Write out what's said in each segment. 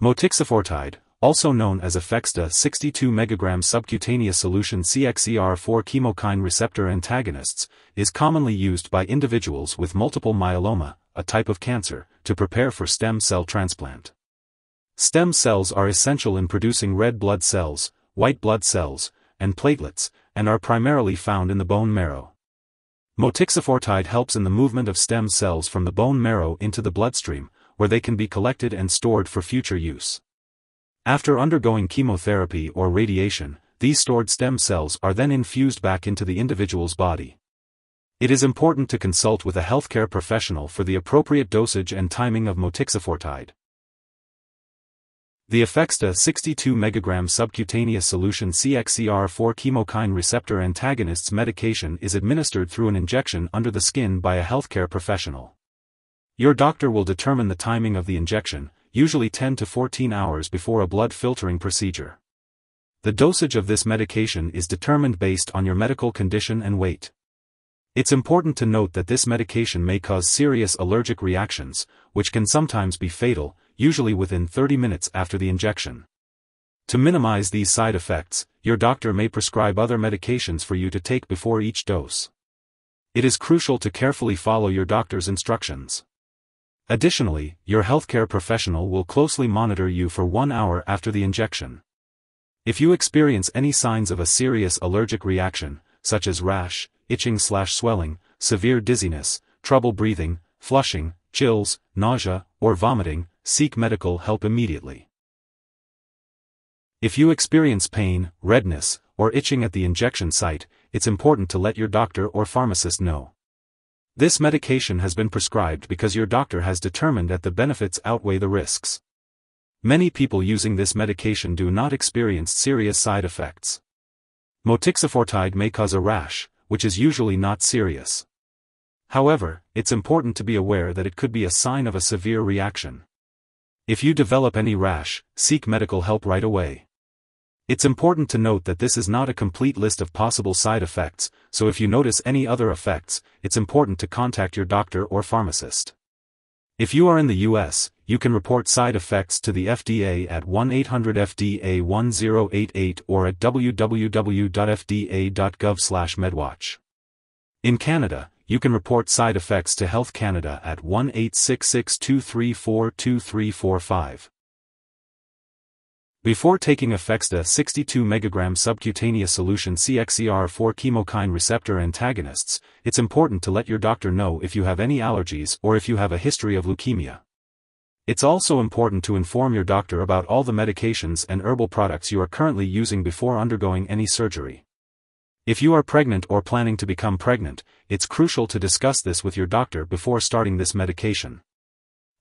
Motixafortide, also known as Aphexda 62 mg subcutaneous solution Cxcr4 Chemokine Receptor Antagonists, is commonly used by individuals with multiple myeloma, a type of cancer, to prepare for stem cell transplant. Stem cells are essential in producing red blood cells, white blood cells, and platelets, and are primarily found in the bone marrow. Motixafortide helps in the movement of stem cells from the bone marrow into the bloodstream, where they can be collected and stored for future use. After undergoing chemotherapy or radiation, these stored stem cells are then infused back into the individual's body. It is important to consult with a healthcare professional for the appropriate dosage and timing of Motixafortide. The Aphexda 62 mg subcutaneous solution Cxcr4 Chemokine Receptor Antagonists medication is administered through an injection under the skin by a healthcare professional. Your doctor will determine the timing of the injection, usually 10 to 14 hours before a blood filtering procedure. The dosage of this medication is determined based on your medical condition and weight. It's important to note that this medication may cause serious allergic reactions, which can sometimes be fatal, usually within 30 minutes after the injection. To minimize these side effects, your doctor may prescribe other medications for you to take before each dose. It is crucial to carefully follow your doctor's instructions. Additionally, your healthcare professional will closely monitor you for 1 hour after the injection. If you experience any signs of a serious allergic reaction, such as rash, itching/swelling, severe dizziness, trouble breathing, flushing, chills, nausea, or vomiting, seek medical help immediately. If you experience pain, redness, or itching at the injection site, it's important to let your doctor or pharmacist know. This medication has been prescribed because your doctor has determined that the benefits outweigh the risks. Many people using this medication do not experience serious side effects. Motixafortide may cause a rash, which is usually not serious. However, it's important to be aware that it could be a sign of a severe reaction. If you develop any rash, seek medical help right away. It's important to note that this is not a complete list of possible side effects, so if you notice any other effects, it's important to contact your doctor or pharmacist. If you are in the US, you can report side effects to the FDA at 1-800-FDA-1088 or at www.fda.gov/medwatch. In Canada, you can report side effects to Health Canada at 1-866-234-2345. Before taking Aphexda 62 mg subcutaneous solution Cxcr4 Chemokine Receptor Antagonists, it's important to let your doctor know if you have any allergies or if you have a history of leukemia. It's also important to inform your doctor about all the medications and herbal products you are currently using before undergoing any surgery. If you are pregnant or planning to become pregnant, it's crucial to discuss this with your doctor before starting this medication.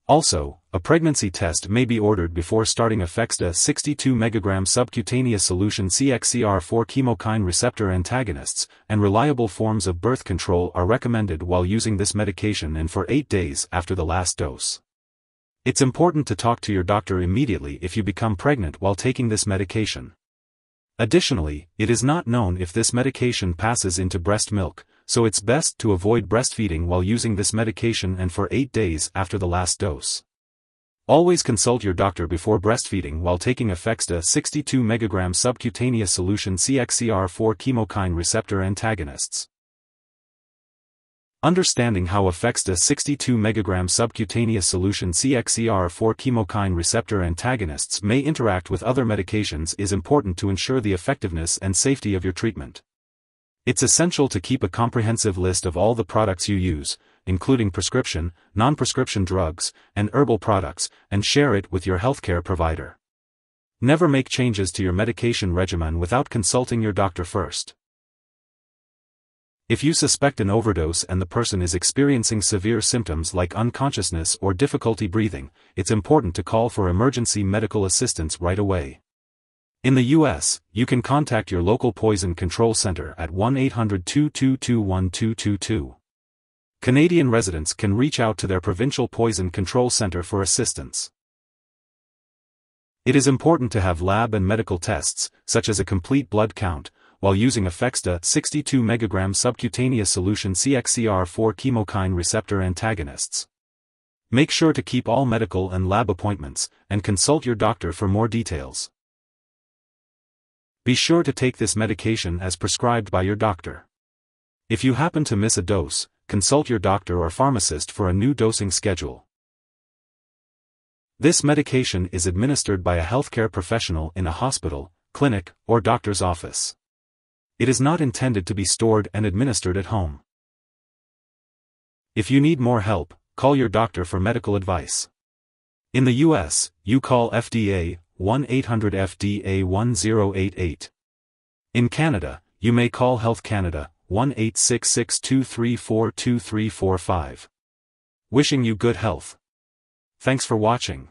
Also, a pregnancy test may be ordered before starting Aphexda 62 mg subcutaneous solution Cxcr4 Chemokine Receptor Antagonists, and reliable forms of birth control are recommended while using this medication and for 8 days after the last dose. It's important to talk to your doctor immediately if you become pregnant while taking this medication. Additionally, it is not known if this medication passes into breast milk, so it's best to avoid breastfeeding while using this medication and for 8 days after the last dose. Always consult your doctor before breastfeeding while taking Aphexda 62 mg subcutaneous solution Cxcr4 Chemokine Receptor Antagonists. Understanding how Aphexda 62 mg subcutaneous solution Cxcr4 Chemokine Receptor Antagonists may interact with other medications is important to ensure the effectiveness and safety of your treatment. It's essential to keep a comprehensive list of all the products you use, including prescription, non-prescription drugs, and herbal products, and share it with your healthcare provider. Never make changes to your medication regimen without consulting your doctor first. If you suspect an overdose and the person is experiencing severe symptoms like unconsciousness or difficulty breathing, it's important to call for emergency medical assistance right away. In the US, you can contact your local poison control center at 1-800-222-1222. Canadian residents can reach out to their provincial poison control center for assistance. It is important to have lab and medical tests, such as a complete blood count, while using Aphexda 62 mg subcutaneous solution Cxcr4 Chemokine Receptor Antagonists. Make sure to keep all medical and lab appointments, and consult your doctor for more details. Be sure to take this medication as prescribed by your doctor. If you happen to miss a dose, consult your doctor or pharmacist for a new dosing schedule. This medication is administered by a healthcare professional in a hospital, clinic, or doctor's office. It is not intended to be stored and administered at home. If you need more help, call your doctor for medical advice. In the US, you call FDA, 1-800-FDA-1088. In Canada, you may call Health Canada, 1-866-234-2345. Wishing you good health. Thanks for watching.